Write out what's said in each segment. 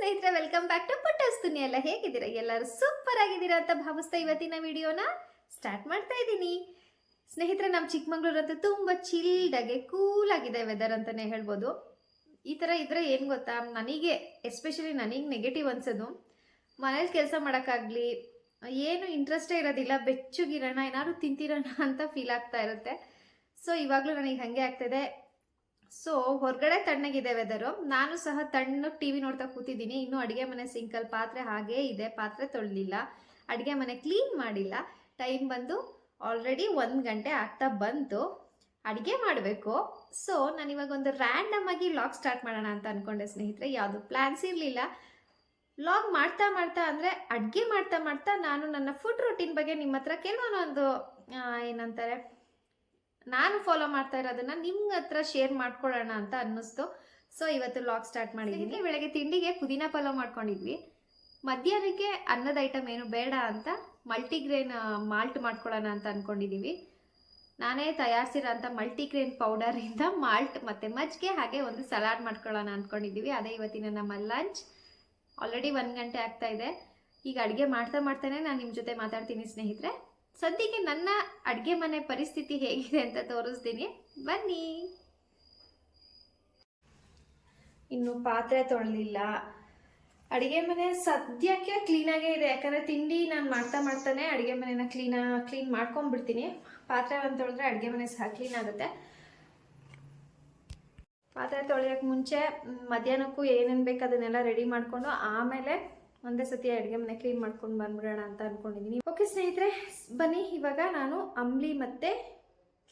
ಸ್ನೇಹಿತರೆ, welcome back to ಪುಟ್ಟಸ್ತುನಿ. ಎಲ್ಲ ಹೇಗಿದ್ದೀರಾ? ಎಲ್ಲರೂ ಸೂಪರ್ ಆಗಿದ್ದೀರಾ ಅಂತ ಭಾವಿಸ್ತಾ ಇವತ್ತಿನ ವಿಡಿಯೋನ ಸ್ಟಾರ್ಟ್ ಮಾಡ್ತಾ ಇದ್ದೀನಿ. ಸ್ನೇಹಿತರೆ, ನಮ್ಮ ಚಿಕ್ಕಮಂಗ್ಳೂರು ಅಂತೂ ತುಂಬ ಚಿಲ್ಡಾಗಿ ಕೂಲ್ ಆಗಿದೆ ವೆದರ್ ಅಂತಲೇ ಹೇಳ್ಬೋದು. ಈ ಥರ ಇದ್ರೆ ಏನು ಗೊತ್ತಾ, ನನಗೆ ಎಸ್ಪೆಷಲಿ ನನಗೆ ನೆಗೆಟಿವ್ ಅನ್ಸೋದು, ಮನೇಲಿ ಕೆಲಸ ಮಾಡೋಕ್ಕಾಗಲಿ ಏನು ಇಂಟ್ರೆಸ್ಟೇ ಇರೋದಿಲ್ಲ. ಬೆಚ್ಚಗಿರೋಣ, ಏನಾದ್ರು ತಿಂತಿರೋಣ ಅಂತ ಫೀಲ್ ಆಗ್ತಾ ಇರುತ್ತೆ. ಸೊ ಇವಾಗಲೂ ನನಗೆ ಹಾಗೆ ಆಗ್ತಾಯಿದೆ. ಸೊ ಹೊರಗಡೆ ತಣ್ಣಗಿದೆ ವೆದರು, ನಾನು ಸಹ ತಣ್ಣಗೆ ಟಿ ವಿ ನೋಡ್ತಾ ಕೂತಿದ್ದೀನಿ. ಇನ್ನೂ ಅಡುಗೆ ಮನೆ ಸಿಂಕಲ್ಲಿ ಪಾತ್ರೆ ಹಾಗೇ ಇದೆ, ಪಾತ್ರೆ ತೊಳೆದಿಲ್ಲ, ಅಡುಗೆ ಮನೆ ಕ್ಲೀನ್ ಮಾಡಿಲ್ಲ. ಟೈಮ್ ಬಂದು ಆಲ್ರೆಡಿ 1 ಗಂಟೆ ಆಗ್ತಾ ಬಂತು, ಅಡುಗೆ ಮಾಡಬೇಕು. ಸೊ ನಾನು ಇವಾಗ ಒಂದು ರ್ಯಾಂಡಮ್ ಆಗಿ ವ್ಲಾಗ್ ಸ್ಟಾರ್ಟ್ ಮಾಡೋಣ ಅಂತ ಅಂದ್ಕೊಂಡೆ ಸ್ನೇಹಿತರೆ. ಯಾವುದು ಪ್ಲ್ಯಾನ್ಸ್ ಇರಲಿಲ್ಲ. ವ್ಲಾಗ್ ಮಾಡ್ತಾ ಮಾಡ್ತಾ ಅಂದರೆ ಅಡುಗೆ ಮಾಡ್ತಾ ಮಾಡ್ತಾ ನಾನು ನನ್ನ ಫುಡ್ ರೂಟೀನ್ ಬಗ್ಗೆ ನಿಮ್ಮ ಹತ್ರ ಕೆಲವೊಂದೊಂದು ಏನಂತಾರೆ ನಾನು ಫಾಲೋ ಮಾಡ್ತಾ ಇರೋದನ್ನ ನಿಮ್ಮ ಹತ್ರ ಶೇರ್ ಮಾಡ್ಕೊಳ್ಳೋಣ ಅಂತ ಅನ್ನಿಸ್ತು. ಸೊ ಇವತ್ತು ವ್ಲಾಗ್ ಸ್ಟಾರ್ಟ್ ಮಾಡಿದ್ದೀನಿ. ಬೆಳಗ್ಗೆ ತಿಂಡಿಗೆ ಪುದೀನ ಪಲಾವ್ ಮಾಡ್ಕೊಂಡಿದ್ವಿ. ಮಧ್ಯಾಹ್ನಕ್ಕೆ ಅನ್ನದ ಐಟಮ್ ಏನು ಬೇಡ ಅಂತ ಮಲ್ಟಿಗ್ರೇನ್ ಮಾಲ್ಟ್ ಮಾಡ್ಕೊಳ್ಳೋಣ ಅಂತ ಅಂದ್ಕೊಂಡಿದ್ದೀವಿ. ನಾನೇ ತಯಾರಿಸಿರೋ ಅಂಥ ಮಲ್ಟಿಗ್ರೇನ್ ಪೌಡರಿಂದ ಮಾಲ್ಟ್ ಮತ್ತು ಮಜ್ಜಿಗೆ ಹಾಗೆ ಒಂದು ಸಲಾಡ್ ಮಾಡ್ಕೊಳ್ಳೋಣ ಅಂದ್ಕೊಂಡಿದ್ದೀವಿ. ಅದೇ ಇವತ್ತಿನ ನಮ್ಮ ಲಂಚ್. ಆಲ್ರೆಡಿ 1 ಗಂಟೆ ಆಗ್ತಾ ಇದೆ. ಈಗ ಅಡುಗೆ ಮಾಡ್ತಾ ಮಾಡ್ತಾನೆ ನಾನು ನಿಮ್ಮ ಜೊತೆ ಮಾತಾಡ್ತೀನಿ ಸ್ನೇಹಿತರೆ. ಸದ್ಯಕ್ಕೆ ನನ್ನ ಅಡುಗೆ ಮನೆ ಪರಿಸ್ಥಿತಿ ಹೇಗಿದೆ ಅಂತ ತೋರಿಸ್ತೀನಿ, ಬನ್ನಿ. ಇನ್ನು ಪಾತ್ರೆ ತೊಳೆದಿಲ್ಲ, ಅಡುಗೆ ಮನೆ ಸದ್ಯಕ್ಕೆ ಕ್ಲೀನಾಗೇ ಇದೆ. ಯಾಕಂದರೆ ತಿಂಡಿ ನಾನು ಮಾಡ್ತಾ ಮಾಡ್ತಾನೆ ಅಡುಗೆ ಮನೆನ ಕ್ಲೀನ್ ಮಾಡ್ಕೊಂಡ್ಬಿಡ್ತೀನಿ. ಪಾತ್ರೆ ಒಂದು ತೊಳೆದ್ರೆ ಅಡುಗೆ ಮನೆ ಸಹ ಕ್ಲೀನ್ ಆಗುತ್ತೆ. ಪಾತ್ರೆ ತೊಳೆಯೋಕ್ಕೆ ಮುಂಚೆ ಮಧ್ಯಾಹ್ನಕ್ಕೂ ಏನೇನು ಬೇಕು ಅದನ್ನೆಲ್ಲ ರೆಡಿ ಮಾಡಿಕೊಂಡು ಆಮೇಲೆ ಒಂದೇ ಸತಿ ಅಡುಗೆ ಮನೆ ಕ್ಲೀನ್ ಮಾಡ್ಕೊಂಡು ಬಂದ್ಬಿಡೋಣ ಅಂತ ಅಂದ್ಕೊಂಡಿದ್ದೀನಿ. ಓಕೆ ಸ್ನೇಹಿತರೆ, ಬನ್ನಿ ಇವಾಗ ನಾನು ಅಂಬ್ಲಿ ಮತ್ತು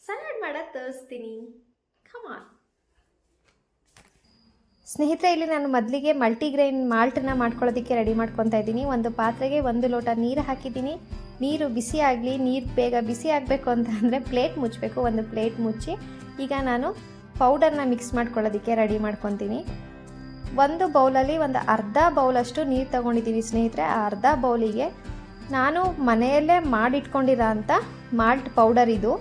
ಸಲಾಡ್ ಮಾಡೋದು ತೋರಿಸ್ತೀನಿ. ಕಮಾನ್ ಸ್ನೇಹಿತರೆ, ಇಲ್ಲಿ ನಾನು ಮೊದಲಿಗೆ ಮಲ್ಟಿಗ್ರೈನ್ ಮಾಲ್ಟನ್ನ ಮಾಡ್ಕೊಳ್ಳೋದಕ್ಕೆ ರೆಡಿ ಮಾಡ್ಕೊತಾ ಇದ್ದೀನಿ. ಒಂದು ಪಾತ್ರೆಗೆ 1 ಲೋಟ ನೀರು ಹಾಕಿದ್ದೀನಿ. ನೀರು ಬಿಸಿ ಆಗಲಿ, ನೀರು ಬೇಗ ಬಿಸಿ ಆಗಬೇಕು ಅಂತ ಅಂದರೆ ಪ್ಲೇಟ್ ಮುಚ್ಚಬೇಕು. ಒಂದು ಪ್ಲೇಟ್ ಮುಚ್ಚಿ ಈಗ ನಾನು ಪೌಡರ್ನ ಮಿಕ್ಸ್ ಮಾಡ್ಕೊಳ್ಳೋದಕ್ಕೆ ರೆಡಿ ಮಾಡ್ಕೊತೀನಿ. ಒಂದು ಬೌಲಲ್ಲಿ ಒಂದು ಅರ್ಧ ಬೌಲಷ್ಟು ನೀರು ತೊಗೊಂಡಿದ್ದೀನಿ ಸ್ನೇಹಿತರೆ. ಆ ಅರ್ಧ ಬೌಲಿಗೆ ನಾನು ಮನೆಯಲ್ಲೇ ಮಾಡಿಟ್ಕೊಂಡಿರೋ ಅಂಥ ಮಾಲ್ಟ್ ಪೌಡರ್, ಇದು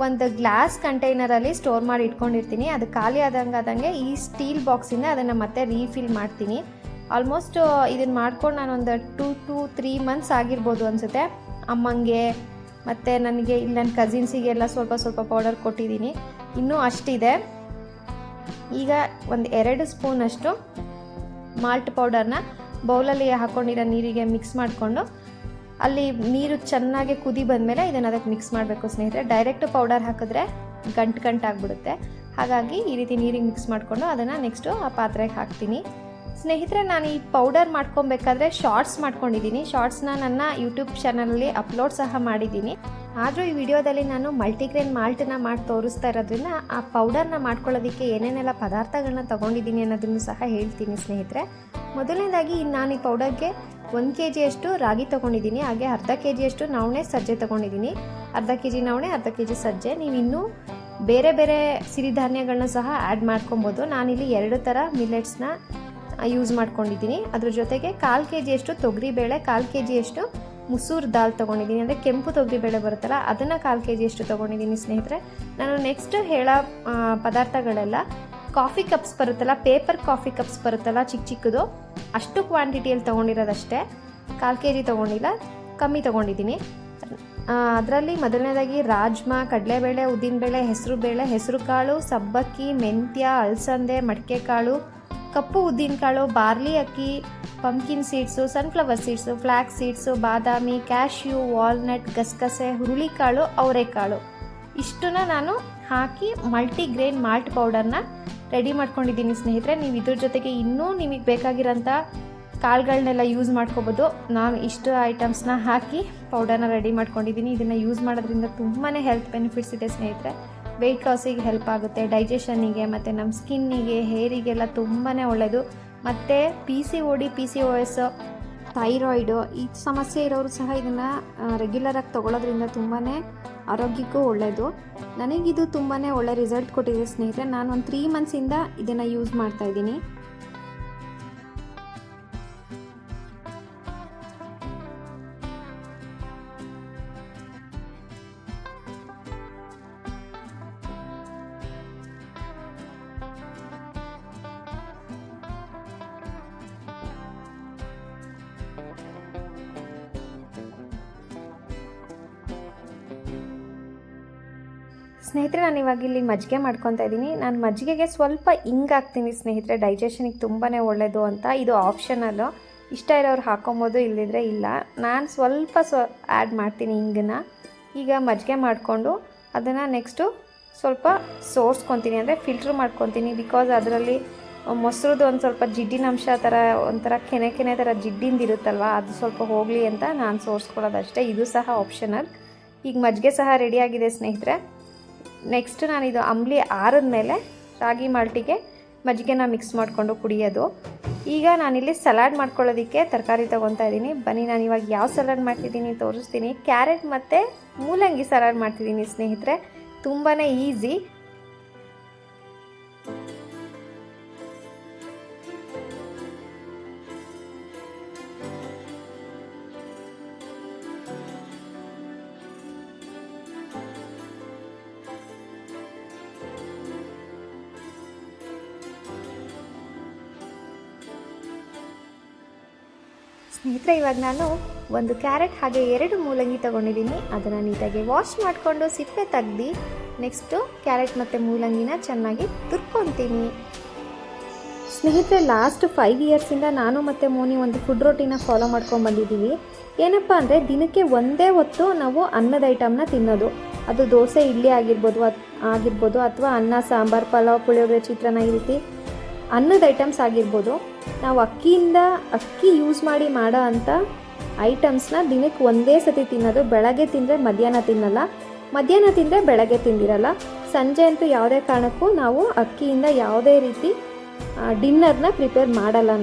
ಒಂದು ಗ್ಲಾಸ್ ಕಂಟೈನರಲ್ಲಿ ಸ್ಟೋರ್ ಮಾಡಿ ಇಟ್ಕೊಂಡಿರ್ತೀನಿ. ಅದು ಖಾಲಿ ಆದಂಗೆ ಈ ಸ್ಟೀಲ್ ಬಾಕ್ಸಿಂದ ಅದನ್ನು ಮತ್ತೆ ರೀಫಿಲ್ ಮಾಡ್ತೀನಿ. ಆಲ್ಮೋಸ್ಟ್ ಇದನ್ನು ಮಾಡ್ಕೊಂಡು ನಾನೊಂದು 2 to 3 ಮಂತ್ಸ್ ಆಗಿರ್ಬೋದು ಅನಿಸುತ್ತೆ. ಅಮ್ಮಂಗೆ ಮತ್ತು ನನಗೆ ಇಲ್ಲಿ ನನ್ನ ಕಸಿನ್ಸಿಗೆಲ್ಲ ಸ್ವಲ್ಪ ಸ್ವಲ್ಪ ಪೌಡರ್ ಕೊಟ್ಟಿದ್ದೀನಿ. ಇನ್ನೂ ಅಷ್ಟಿದೆ. ಈಗ ಒಂದು 2 ಸ್ಪೂನಷ್ಟು ಮಾಲ್ಟ್ ಪೌಡರ್ನ ಬೌಲಲ್ಲಿ ಹಾಕ್ಕೊಂಡಿರೋ ನೀರಿಗೆ ಮಿಕ್ಸ್ ಮಾಡಿಕೊಂಡು, ಅಲ್ಲಿ ನೀರು ಚೆನ್ನಾಗಿ ಕುದಿ ಬಂದಮೇಲೆ ಇದನ್ನು ಅದಕ್ಕೆ ಮಿಕ್ಸ್ ಮಾಡಬೇಕು ಸ್ನೇಹಿತರೆ. ಡೈರೆಕ್ಟ್ ಪೌಡರ್ ಹಾಕಿದ್ರೆ ಗಂಟಾಗ್ಬಿಡುತ್ತೆ. ಹಾಗಾಗಿ ಈ ರೀತಿ ನೀರಿಗೆ ಮಿಕ್ಸ್ ಮಾಡಿಕೊಂಡು ಅದನ್ನು ನೆಕ್ಸ್ಟು ಆ ಪಾತ್ರೆಗೆ ಹಾಕ್ತೀನಿ ಸ್ನೇಹಿತರೆ. ನಾನು ಈ ಪೌಡರ್ ಮಾಡ್ಕೊಬೇಕಾದ್ರೆ ಶಾರ್ಟ್ಸ್ ಮಾಡ್ಕೊಂಡಿದ್ದೀನಿ. ಶಾರ್ಟ್ಸ್ನ ನನ್ನ ಯೂಟ್ಯೂಬ್ ಚಾನಲಲ್ಲಿ ಅಪ್ಲೋಡ್ ಸಹ ಮಾಡಿದ್ದೀನಿ. ಆದರೂ ಈ ವಿಡಿಯೋದಲ್ಲಿ ನಾನು ಮಲ್ಟಿಗ್ರೇನ್ ಮಾಲ್ಟನ್ನ ಮಾಡಿ ತೋರಿಸ್ತಾ ಇರೋದ್ರಿಂದ ಆ ಪೌಡರ್ನ ಮಾಡ್ಕೊಳ್ಳೋದಕ್ಕೆ ಏನೇನೆಲ್ಲ ಪದಾರ್ಥಗಳನ್ನ ತೊಗೊಂಡಿದ್ದೀನಿ ಅನ್ನೋದನ್ನು ಸಹ ಹೇಳ್ತೀನಿ ಸ್ನೇಹಿತರೆ. ಮೊದಲನೇದಾಗಿ ನಾನು ಈ ಪೌಡರ್ಗೆ 1 kg ರಾಗಿ ತೊಗೊಂಡಿದ್ದೀನಿ. ಹಾಗೆ ಅರ್ಧ kg ನವಣೆ ಸಜ್ಜೆ ತೊಗೊಂಡಿದ್ದೀನಿ. ಅರ್ಧ kg ನವಣೆ, ಅರ್ಧ kg ಸಜ್ಜೆ. ನೀವು ಇನ್ನೂ ಬೇರೆ ಬೇರೆ ಸಿರಿಧಾನ್ಯಗಳನ್ನ ಸಹ ಆ್ಯಡ್ ಮಾಡ್ಕೊಬೋದು. ನಾನಿಲ್ಲಿ 2 ಥರ ಮಿಲೆಟ್ಸ್ನ ಯೂಸ್ ಮಾಡ್ಕೊಂಡಿದ್ದೀನಿ. ಅದ್ರ ಜೊತೆಗೆ 1/4 kg ತೊಗರಿಬೇಳೆ, 1/4 kg ಮುಸೂರ್ ದಾಲ್ ತೊಗೊಂಡಿದ್ದೀನಿ. ಅಂದರೆ ಕೆಂಪು ತೊಗರಿಬೇಳೆ ಬರುತ್ತಲ್ಲ, ಅದನ್ನು 1/4 kg ತೊಗೊಂಡಿದ್ದೀನಿ ಸ್ನೇಹಿತರೆ. ನಾನು ನೆಕ್ಸ್ಟ್ ಹೇಳೋ ಪದಾರ್ಥಗಳೆಲ್ಲ ಕಾಫಿ ಕಪ್ಸ್ ಬರುತ್ತಲ್ಲ, ಪೇಪರ್ ಕಾಫಿ ಕಪ್ಸ್ ಬರುತ್ತಲ್ಲ ಚಿಕ್ಕ ಚಿಕ್ಕದು, ಅಷ್ಟು ಕ್ವಾಂಟಿಟಿಯಲ್ಲಿ ತೊಗೊಂಡಿರೋದಷ್ಟೇ. 1/4 kg ತೊಗೊಂಡಿಲ್ಲ, ಕಮ್ಮಿ ತೊಗೊಂಡಿದ್ದೀನಿ. ಅದರಲ್ಲಿ ಮೊದಲನೇದಾಗಿ ರಾಜ್ಮಾ, ಕಡಲೆಬೇಳೆ, ಉದ್ದಿನಬೇಳೆ, ಹೆಸರುಬೇಳೆ, ಹೆಸರುಕಾಳು, ಸಬ್ಬಕ್ಕಿ, ಮೆಂತ್ಯ, ಅಲಸಂದೆ, ಮಡಿಕೆ ಕಾಳು, ಕಪ್ಪು ಉದ್ದಿನಕಾಳು, ಬಾರ್ಲಿ ಅಕ್ಕಿ, pumpkin seeds, sunflower seeds, flax seeds, ಬಾದಾಮಿ, ಕ್ಯಾಶ್ಯೂ, ವಾಲ್ನಟ್, ಗಸಗಸೆ, ಹುರುಳಿಕಾಳು, ಅವರೆಕಾಳು, ಇಷ್ಟನ್ನ ನಾನು ಹಾಕಿ ಮಲ್ಟಿಗ್ರೇನ್ ಮಾಲ್ಟ್ ಪೌಡರ್ನ ರೆಡಿ ಮಾಡ್ಕೊಂಡಿದ್ದೀನಿ ಸ್ನೇಹಿತರೆ. ನೀವು ಇದ್ರ ಜೊತೆಗೆ ಇನ್ನೂ ನಿಮಗೆ ಬೇಕಾಗಿರೋಂಥ ಕಾಳುಗಳನ್ನೆಲ್ಲ ಯೂಸ್ ಮಾಡ್ಕೋಬೋದು. ನಾನು ಇಷ್ಟು ಐಟಮ್ಸ್ನ ಹಾಕಿ ಪೌಡರ್ನ ರೆಡಿ ಮಾಡ್ಕೊಂಡಿದ್ದೀನಿ. ಇದನ್ನು ಯೂಸ್ ಮಾಡೋದ್ರಿಂದ ತುಂಬಾ ಹೆಲ್ತ್ ಬೆನಿಫಿಟ್ಸ್ ಇದೆ ಸ್ನೇಹಿತರೆ. ವೆಯ್ಟ್ ಲಾಸಿಗೆ ಹೆಲ್ಪ್ ಆಗುತ್ತೆ, ಡೈಜೆಷನ್ನಿಗೆ ಮತ್ತು ನಮ್ಮ ಸ್ಕಿನ್ನಿಗೆ, ಹೇರಿಗೆಲ್ಲ ತುಂಬಾ ಒಳ್ಳೆಯದು. ಮತ್ತು PCOD, PCOS, ಥೈರಾಯ್ಡು ಈ ಸಮಸ್ಯೆ ಇರೋರು ಸಹ ಇದನ್ನು ರೆಗ್ಯುಲರಾಗಿ ತೊಗೊಳ್ಳೋದ್ರಿಂದ ತುಂಬಾ ಆರೋಗ್ಯಕ್ಕೂ ಒಳ್ಳೆಯದು. ನನಗಿದು ತುಂಬಾ ಒಳ್ಳೆ ರಿಸಲ್ಟ್ ಕೊಟ್ಟಿದೆ ಸ್ನೇಹಿತರೆ. ನಾನು ಒಂದು 3 ಮಂತ್ಸಿಂದ ಇದನ್ನು ಯೂಸ್ ಮಾಡ್ತಾಯಿದ್ದೀನಿ. ಸ್ನೇಹಿತರೆ, ನಾನು ಇವಾಗ ಇಲ್ಲಿ ಮಜ್ಜಿಗೆ ಮಾಡ್ಕೊತಾ ಇದ್ದೀನಿ. ನಾನು ಮಜ್ಜಿಗೆಗೆ ಸ್ವಲ್ಪ ಹಿಂಗೆ ಹಾಕ್ತೀನಿ ಸ್ನೇಹಿತರೆ, ಡೈಜೆಷನಿಗೆ ತುಂಬಾ ಒಳ್ಳೆಯದು ಅಂತ. ಇದು ಆಪ್ಷನಲ್ಲು, ಇಷ್ಟ ಇರೋರು ಹಾಕೊಬೋದು, ಇಲ್ಲದಿದ್ದರೆ ಇಲ್ಲ. ನಾನು ಸ್ವಲ್ಪ ಆ್ಯಡ್ ಮಾಡ್ತೀನಿ ಹಿಂಗನ್ನ. ಈಗ ಮಜ್ಜಿಗೆ ಮಾಡಿಕೊಂಡು ಅದನ್ನು ನೆಕ್ಸ್ಟು ಸ್ವಲ್ಪ ಸೋರ್ಸ್ಕೊತೀನಿ, ಅಂದರೆ ಫಿಲ್ಟ್ರ್ ಮಾಡ್ಕೊತೀನಿ. ಬಿಕಾಸ್ ಅದರಲ್ಲಿ ಮೊಸರುದು ಒಂದು ಸ್ವಲ್ಪ ಜಿಡ್ಡಿನ ಅಂಶ ಥರ ಒಂಥರ ಕೆನೆ ಥರ ಜಿಡ್ಡಿಂದಿರುತ್ತಲ್ವ, ಅದು ಸ್ವಲ್ಪ ಹೋಗಲಿ ಅಂತ ನಾನು ಸೋರ್ಸ್ಕೊಳ್ಳೋದಷ್ಟೇ. ಇದು ಸಹ ಆಪ್ಷನಲ್. ಈಗ ಮಜ್ಜಿಗೆ ಸಹ ರೆಡಿಯಾಗಿದೆ ಸ್ನೇಹಿತರೆ. ನೆಕ್ಸ್ಟ್ ನಾನು ಇದು ಅಂಬ್ಲಿ ಆರಿದ ಮೇಲೆ ರಾಗಿ ಮಾಲ್ಟಿಗೆ ಮಜ್ಜಿಗೆನ ಮಿಕ್ಸ್ ಮಾಡಿಕೊಂಡು ಕುಡಿಯೋದು. ಈಗ ನಾನಿಲ್ಲಿ ಸಲಾಡ್ ಮಾಡ್ಕೊಳ್ಳೋದಕ್ಕೆ ತರಕಾರಿ ತೊಗೊತಾ ಇದ್ದೀನಿ. ಬನ್ನಿ, ನಾನು ಇವಾಗ ಯಾವ ಸಲಾಡ್ ಮಾಡ್ತಿದ್ದೀನಿ ತೋರಿಸ್ತೀನಿ. ಕ್ಯಾರೆಟ್ ಮತ್ತು ಮೂಲಂಗಿ ಸಲಾಡ್ ಮಾಡ್ತಿದ್ದೀನಿ ಸ್ನೇಹಿತರೆ, ತುಂಬಾ ಈಸಿ. ಸ್ನೇಹಿತರೆ, ಇವಾಗ ನಾನು ಒಂದು ಕ್ಯಾರೆಟ್ ಹಾಗೆ 2 ಮೂಲಂಗಿ ತೊಗೊಂಡಿದ್ದೀನಿ. ಅದನ್ನು ನೀಟಾಗಿ ವಾಶ್ ಮಾಡಿಕೊಂಡು ಸಿಪ್ಪೆ ತೆಗ್ದು ನೆಕ್ಸ್ಟು ಕ್ಯಾರೆಟ್ ಮತ್ತು ಮೂಲಂಗಿನ ಚೆನ್ನಾಗಿ ತುರ್ಕೊತೀನಿ. ಸ್ನೇಹಿತರೆ, ಲಾಸ್ಟ್ 5 ಇಯರ್ಸಿಂದ ನಾನು ಮತ್ತು ಮೋನಿ ಒಂದು ಫುಡ್ ರೋಟಿನ ಫಾಲೋ ಮಾಡ್ಕೊಂಡು ಬಂದಿದ್ದೀವಿ. ಏನಪ್ಪ ಅಂದರೆ, ದಿನಕ್ಕೆ ಒಂದೇ ಹೊತ್ತು ನಾವು ಅನ್ನದ ಐಟಮ್ನ ತಿನ್ನೋದು. ಅದು ದೋಸೆ, ಇಡ್ಲಿ ಆಗಿರ್ಬೋದು ಅಥವಾ ಅನ್ನ, ಸಾಂಬಾರು, ಪಲಾವ್, ಪುಳಿಯೋಗರೆ, ಚಿತ್ರಾನ್ನ, ಈ ರೀತಿ ಅನ್ನದ ಐಟಮ್ಸ್ ಆಗಿರ್ಬೋದು. ನಾವು ಅಕ್ಕಿ ಯೂಸ್ ಮಾಡಿ ಮಾಡೋ ಅಂಥ ಐಟಮ್ಸ್ನ ದಿನಕ್ಕೆ ಒಂದೇ ಸತಿ ತಿನ್ನೋದು. ಬೆಳಗ್ಗೆ ತಿಂದರೆ ಮಧ್ಯಾಹ್ನ ತಿನ್ನಲ್ಲ, ಮಧ್ಯಾಹ್ನ ತಿಂದರೆ ಬೆಳಗ್ಗೆ ತಿಂದಿರಲ್ಲ. ಸಂಜೆ ಅಂತೂ ಯಾವುದೇ ಕಾರಣಕ್ಕೂ ನಾವು ಅಕ್ಕಿಯಿಂದ ಯಾವುದೇ ರೀತಿ ಡಿನ್ನರ್ನ ಪ್ರಿಪೇರ್ ಮಾಡಲ್ಲ.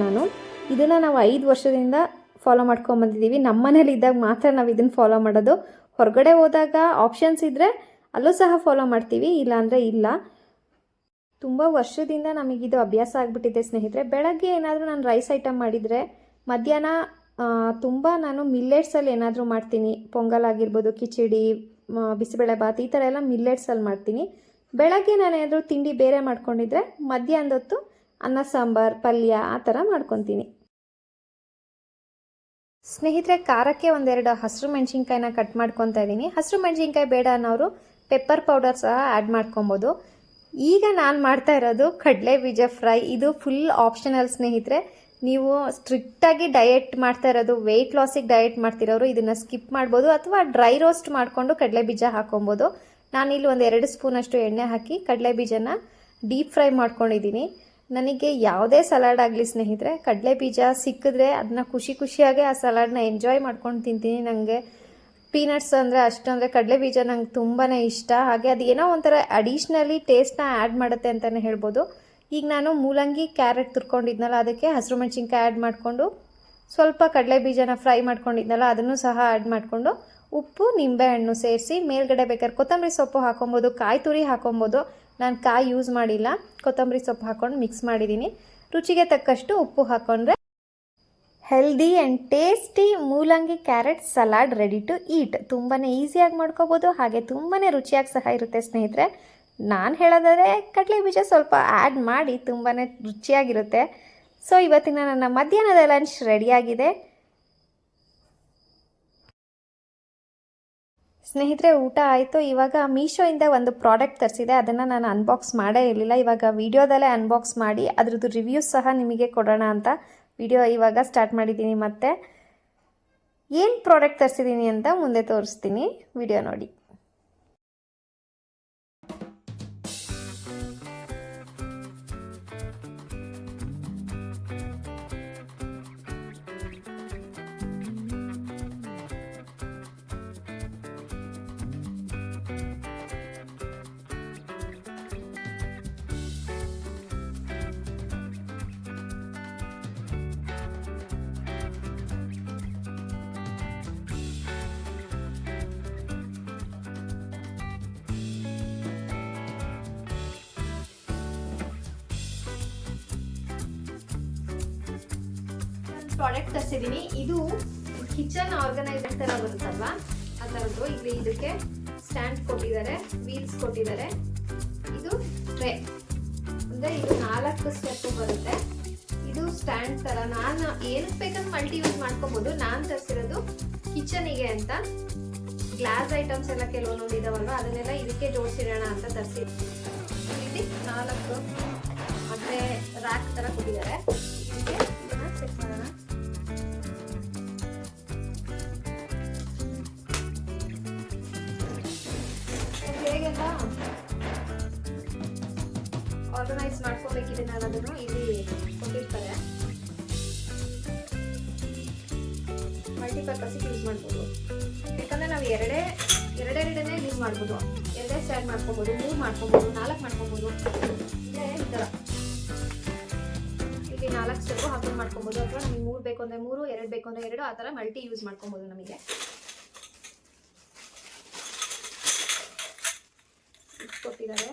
ಇದನ್ನು ನಾವು 5 ವರ್ಷದಿಂದ ಫಾಲೋ ಮಾಡ್ಕೊಂಬಂದಿದ್ದೀವಿ. ನಮ್ಮ ಮನೇಲಿ ಇದ್ದಾಗ ಮಾತ್ರ ನಾವು ಇದನ್ನು ಫಾಲೋ ಮಾಡೋದು. ಹೊರಗಡೆ ಹೋದಾಗ ಆಪ್ಷನ್ಸ್ ಇದ್ದರೆ ಅಲ್ಲೂ ಸಹ ಫಾಲೋ ಮಾಡ್ತೀವಿ, ಇಲ್ಲಾಂದರೆ ಇಲ್ಲ. ತುಂಬ ವರ್ಷದಿಂದ ನಮಗಿದು ಅಭ್ಯಾಸ ಆಗಿಬಿಟ್ಟಿದೆ ಸ್ನೇಹಿತರೆ. ಬೆಳಗ್ಗೆ ಏನಾದರೂ ನಾನು ರೈಸ್ ಐಟಮ್ ಮಾಡಿದರೆ ಮಧ್ಯಾಹ್ನ ನಾನು ಮಿಲ್ಲೆಟ್ಸಲ್ಲಿ ಏನಾದರೂ ಮಾಡ್ತೀನಿ. ಪೊಂಗಲ್ ಆಗಿರ್ಬೋದು, ಕಿಚಡಿ, ಬಿಸಿಬೇಳೆ ಬಾತ್, ಈ ಥರ ಎಲ್ಲ ಮಿಲ್ಲೆಟ್ಸಲ್ಲಿ ಮಾಡ್ತೀನಿ. ಬೆಳಗ್ಗೆ ನಾನು ಏನಾದರೂ ತಿಂಡಿ ಬೇರೆ ಮಾಡ್ಕೊಂಡಿದ್ರೆ ಮಧ್ಯಾಹ್ನದ ಹೊತ್ತು ಅನ್ನ, ಸಾಂಬಾರು, ಪಲ್ಯ ಆ ಥರ ಮಾಡ್ಕೊತೀನಿ. ಸ್ನೇಹಿತರೆ, ಖಾರಕ್ಕೆ 1-2 ಹಸಿರು ಮೆಣಸಿನ್ಕಾಯಿನ ಕಟ್ ಮಾಡ್ಕೊತಾ ಇದ್ದೀನಿ. ಹಸಿರು ಮೆಣಸಿನ್ಕಾಯಿ ಬೇಡ ಅನ್ನೋರು ಪೆಪ್ಪರ್ ಪೌಡರ್ ಸಹ ಆ್ಯಡ್ ಮಾಡ್ಕೊಬೋದು. ಈಗ ನಾನು ಮಾಡ್ತಾ ಇರೋದು ಕಡಲೆ ಬೀಜ ಫ್ರೈ. ಇದು ಫುಲ್ ಆಪ್ಷನಲ್ ಸ್ನೇಹಿತರೆ. ನೀವು ಸ್ಟ್ರಿಕ್ಟಾಗಿ ಡಯೆಟ್ ಮಾಡ್ತಾ ಇರೋದು, ವೆಯ್ಟ್ ಲಾಸಿಗೆ ಡಯೆಟ್ ಮಾಡ್ತಿರೋರು ಇದನ್ನು ಸ್ಕಿಪ್ ಮಾಡ್ಬೋದು, ಅಥವಾ ಡ್ರೈ ರೋಸ್ಟ್ ಮಾಡಿಕೊಂಡು ಕಡಲೆ ಬೀಜ ಹಾಕೊಬೋದು. ನಾನಿಲ್ಲಿ 1-2 ಸ್ಪೂನಷ್ಟು ಎಣ್ಣೆ ಹಾಕಿ ಕಡಲೆ ಬೀಜನ ಡೀಪ್ ಫ್ರೈ ಮಾಡ್ಕೊಂಡಿದ್ದೀನಿ. ನನಗೆ ಯಾವುದೇ ಸಲಾಡ್ ಆಗಲಿ ಸ್ನೇಹಿತರೆ, ಕಡಲೆ ಬೀಜ ಸಿಕ್ಕಿದ್ರೆ ಅದನ್ನ ಖುಷಿಯಾಗಿ ಆ ಸಲಾಡ್ನ ಎಂಜಾಯ್ ಮಾಡ್ಕೊಂಡು ತಿಂತೀನಿ. ನನಗೆ ಪೀನಟ್ಸ್ ಅಂದರೆ ಕಡಲೆ ಬೀಜ ನಂಗೆ ತುಂಬಾ ಇಷ್ಟ. ಹಾಗೆ ಅದು ಏನೋ ಒಂಥರ ಅಡಿಷ್ನಲಿ ಟೇಸ್ಟ್ನ ಆ್ಯಡ್ ಮಾಡುತ್ತೆ ಅಂತಲೇ ಹೇಳ್ಬೋದು. ಈಗ ನಾನು ಮೂಲಂಗಿ, ಕ್ಯಾರೆಟ್ ತುರ್ಕೊಂಡಿದ್ನಲ್ಲ, ಅದಕ್ಕೆ ಹಸಿರು ಮೆಣಸಿನ್ಕಾಯಿ ಆ್ಯಡ್ ಮಾಡಿಕೊಂಡು ಸ್ವಲ್ಪ ಕಡಲೆ ಬೀಜನ ಫ್ರೈ ಮಾಡ್ಕೊಂಡಿದ್ನಲ್ಲ ಅದನ್ನು ಸಹ ಆ್ಯಡ್ ಮಾಡಿಕೊಂಡು ಉಪ್ಪು, ನಿಂಬೆಹಣ್ಣು ಸೇರಿಸಿ ಮೇಲ್ಗಡೆ ಬೇಕಾದ್ರೆ ಕೊತ್ತಂಬರಿ ಸೊಪ್ಪು ಹಾಕೊಬೋದು, ಕಾಯಿ ತುರಿ ಹಾಕೊಬೋದು. ನಾನು ಕಾಯಿ ಯೂಸ್ ಮಾಡಿಲ್ಲ, ಕೊತ್ತಂಬರಿ ಸೊಪ್ಪು ಹಾಕ್ಕೊಂಡು ಮಿಕ್ಸ್ ಮಾಡಿದ್ದೀನಿ. ರುಚಿಗೆ ತಕ್ಕಷ್ಟು ಉಪ್ಪು ಹಾಕ್ಕೊಂಡ್ರೆ ಹೆಲ್ದಿ ಆ್ಯಂಡ್ ಟೇಸ್ಟಿ ಮೂಲಂಗಿ carrot salad ready to eat. ತುಂಬಾ ಈಸಿಯಾಗಿ ಮಾಡ್ಕೋಬೋದು, ಹಾಗೆ ತುಂಬಾ ರುಚಿಯಾಗಿ ಸಹ ಇರುತ್ತೆ ಸ್ನೇಹಿತರೆ. ನಾನು ಹೇಳೋದಾದರೆ ಕಡಲೆ ಬೀಜ ಸ್ವಲ್ಪ ಆ್ಯಡ್ ಮಾಡಿ ತುಂಬಾ ರುಚಿಯಾಗಿರುತ್ತೆ. ಸೊ ಇವತ್ತಿನ ನನ್ನ ಮಧ್ಯಾಹ್ನದ ಲಂಚ್ ರೆಡಿಯಾಗಿದೆ ಸ್ನೇಹಿತರೆ. ಊಟ ಆಯಿತು. ಇವಾಗ ಮೀಶೋಯಿಂದ ಒಂದು ಪ್ರಾಡಕ್ಟ್ ತರಿಸಿದೆ, ಅದನ್ನು ನಾನು ಅನ್ಬಾಕ್ಸ್ ಮಾಡೇ ಇರಲಿಲ್ಲ. ಇವಾಗ ವಿಡಿಯೋದಲ್ಲೇ ಅನ್ಬಾಕ್ಸ್ ಮಾಡಿ ಅದ್ರದ್ದು ರಿವ್ಯೂಸ್ ಸಹ ನಿಮಗೆ ಕೊಡೋಣ ಅಂತ ವಿಡಿಯೋ ಇವಾಗ ಸ್ಟಾರ್ಟ್ ಮಾಡಿದ್ದೀನಿ. ಮತ್ತು ಏನು ಪ್ರಾಡಕ್ಟ್ ತರಿಸಿದ್ದೀನಿ ಅಂತ ಮುಂದೆ ತೋರಿಸ್ತೀನಿ, ವಿಡಿಯೋ ನೋಡಿ. ಪ್ರಾಡಕ್ಟ್ ತರಿಸಿದ್ದೀನಿ. ಇದು ಕಿಚನ್ ಆರ್ಗನೈಸರ್ ಥರ ಬರುತ್ತಲ್ವ, ಆ ಥರದ್ದು. ಇಲ್ಲಿ ಇದಕ್ಕೆ ಸ್ಟ್ಯಾಂಡ್ ಕೊಟ್ಟಿದ್ದಾರೆ, ವೀಲ್ಸ್ ಕೊಟ್ಟಿದ್ದಾರೆ. ಇದು ಟ್ರೇ, ಅಂದರೆ ಇದು 4 ಸ್ಟೆಪ್ ಬರುತ್ತೆ. ಇದು ಸ್ಟ್ಯಾಂಡ್ ಥರ. ನಾನು ಏನಕ್ಕೆ ಬೇಕಂದ್ರೆ ಮಲ್ಟಿ ಯೂಸ್ ಮಾಡ್ಕೋಬೋದು. ನಾನು ತರಿಸಿರೋದು ಕಿಚನಿಗೆ ಅಂತ. ಗ್ಲಾಸ್ ಐಟಮ್ಸ್ ಎಲ್ಲ ಕೆಲವೊಂದು ಇದಾವಲ್ವ ಅದನ್ನೆಲ್ಲ ಇದಕ್ಕೆ ಜೋಡಿಸಿಡೋಣ ಅಂತ ತರಿಸಿ. ಇಲ್ಲಿ 4 ಮತ್ತೆ ರ್ಯಾಕ್ ತರ ಕೊಟ್ಟಿದ್ದಾರೆ. ಇದಕ್ಕೆ ಇದನ್ನ ಸೆಟ್ ಮಾಡೋಣ. ಹೇಗೆಲ್ಲ ಆರ್ಗನೈಸ್ ಮಾಡ್ಕೋಬೇಕಿದೆ ನಾನು ಅದನ್ನು ಇಲ್ಲಿ ಕೊಟ್ಟಿರ್ತಾರೆ. ಮಲ್ಟಿಪರ್ಪಸ್ಗೆ ಯೂಸ್ ಮಾಡ್ಬೋದು. ಯಾಕಂದ್ರೆ ನಾವು ಎರಡೆರಡನ್ನೇ ಯೂಸ್ ಮಾಡ್ಬೋದು. 2 ಸ್ಟ್ಯಾಂಡ್ ಮಾಡ್ಕೋಬೋದು, 3 ಮಾಡ್ಕೋಬೋದು, 4 ಮಾಡ್ಕೋಬೋದು. ಈ ಥರ ಇಲ್ಲಿ 4 ಸ್ಟೆಪ್ ಹಾಕೊಂಡು ಮಾಡ್ಕೋಬೋದು. ಅಥವಾ ನಮಗೆ 3 ಬೇಕು ಅಂದರೆ 3, 2 ಬೇಕು ಅಂದರೆ 2, ಆ ಥರ ಮಲ್ಟಿ ಯೂಸ್ ಮಾಡ್ಕೊಬೋದು. ನಮಗೆ ಕೊಟ್ಟಿದ್ದಾರೆ.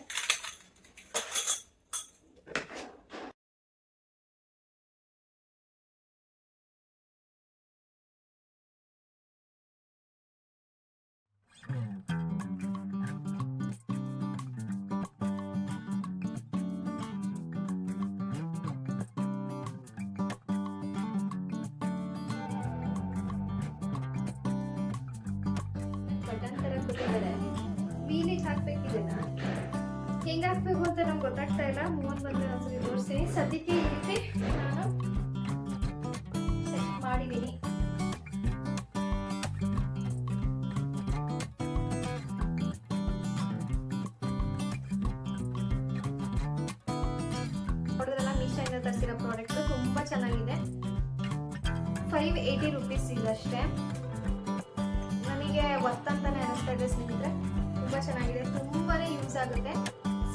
ಬಟನ್ ತರ ಕೊಟ್ಟಿದ್ದಾರೆ. ವೀಲಿಗೆ ಹಾಕ್ಬೇಕಿದೆನ ಹೆಂಗೆ ಹಾಕ್ಬೇಕು ಅಂತ ನಮ್ಗೆ ಗೊತ್ತಾಗ್ತಾ ಇಲ್ಲ. ಮೂವನ್ ಬಂದ್ರೆ ಒಂದ್ಸರಿ ತೋರಿಸ್ತೀನಿ. ಸದ್ಯಕ್ಕೆ ಈ ರೀತಿ ನಾನು ಸೆಟ್ ಮಾಡಿದ್ದೀನಿ. ನೋಡಿದ್ರಲ್ಲ, ಮೀಶೋಯಿಂದ ತರಿಸಿರೋ ಪ್ರಾಡಕ್ಟ್ ತುಂಬಾ ಚೆನ್ನಾಗಿದೆ. 580 ರುಪೀಸ್ ಇದಷ್ಟೇ. ನನಗೆ ವರ್ತ್ ಅಂತಾನೆ ಅನಿಸ್ತಾ ಇದೆ ಸ್ನೇಹಿತರೆ. ತುಂಬಾ ಚೆನ್ನಾಗಿದೆ, ತುಂಬಾನೇ ಯೂಸ್ ಆಗುತ್ತೆ.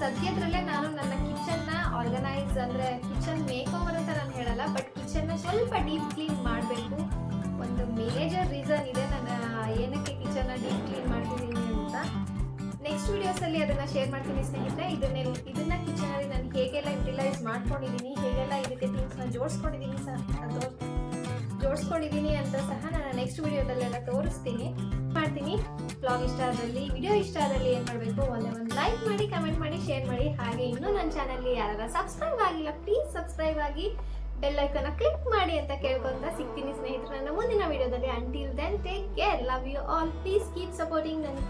ಸದ್ಯದ್ರಲ್ಲೇ ನಾನು ನನ್ನ ಕಿಚನ್ನ ಆರ್ಗನೈಸ್ ಅಂದ್ರೆ ಕಿಚನ್ ಮೇಕ್ ಓವರ್ ಅಂತ ನಾನು ಹೇಳಲ್ಲ, ಬಟ್ ಕಿಚನ್ನ ಸ್ವಲ್ಪ ಡೀಪ್ ಕ್ಲೀನ್ ಮಾಡಬೇಕು. ಒಂದು ಮೇಜರ್ ರೀಸನ್ ಇದೆ ನನ್ನ ಏನಕ್ಕೆ ಕಿಚನ್ನ ಡೀಪ್ ಕ್ಲೀನ್ ಮಾಡ್ತಿದ್ದೀನಿ ಅಂತ. ನೆಕ್ಸ್ಟ್ ವಿಡಿಯೋಸಲ್ಲಿ ಅದನ್ನ ಶೇರ್ ಮಾಡ್ತೀನಿ ಸ್ನೇಹಿತರೆ. ಇದನ್ನ ಕಿಚನಲ್ಲಿ ನಾನು ಹೇಗೆಲ್ಲ ಯುಟಿಲೈಸ್ ಮಾಡ್ಕೊಂಡಿದ್ದೀನಿ, ಹೇಗೆಲ್ಲ ಇದಕ್ಕೆ ಥಿಂಗ್ಸ್ನ ಜೋಡಿಸ್ಕೊಂಡಿದ್ದೀನಿ ಅಂತ ಸಹ ನಾನು ನೆಕ್ಸ್ಟ್ ವಿಡಿಯೋದಲ್ಲೆಲ್ಲ ತೋರಿಸ್ತೀನಿ ಮಾಡ್ತೀನಿ. ಬ್ಲಾಗ್ ಇಷ್ಟ ಆದಲ್ಲಿ, ವಿಡಿಯೋ ಇಷ್ಟ ಆದಲ್ಲಿ ಏನು ಮಾಡಬೇಕು, ಒಂದು ಲೈಕ್ ಮಾಡಿ, ಕಮೆಂಟ್ ಮಾಡಿ, ಶೇರ್ ಮಾಡಿ. ಹಾಗೆ ಇನ್ನೂ ನನ್ನ ಚಾನಲ್ಗೆ ಯಾರು ಸಬ್ಸ್ಕ್ರೈಬ್ ಆಗಿಲ್ಲ ಪ್ಲೀಸ್ ಸಬ್ಸ್ಕ್ರೈಬ್ ಆಗಿ ಬೆಲ್ ಐಕಾನ್ ಕ್ಲಿಕ್ ಮಾಡಿ ಅಂತ ಕೇಳ್ಕೊಂತ ಸಿಗ್ತೀನಿ ಸ್ನೇಹಿತರೆ ನನ್ನ ಮುಂದಿನ ವಿಡಿಯೋದಲ್ಲಿ. Until then take care, love you all, please keep supporting. ನನ್ನ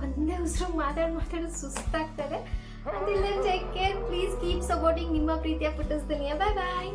ಒಂದೇ ಉಸಿರು ಮಾತಾಡೋದು ಸುಸ್ತಾಗ್ತದೆ. Until then take care, please keep supporting. ನಿಮ್ಮ ಪ್ರೀತಿಯ ಪುಟ್ಟಸ್ದನಿಯ. ಬಾಯ್ ಬಾಯ್.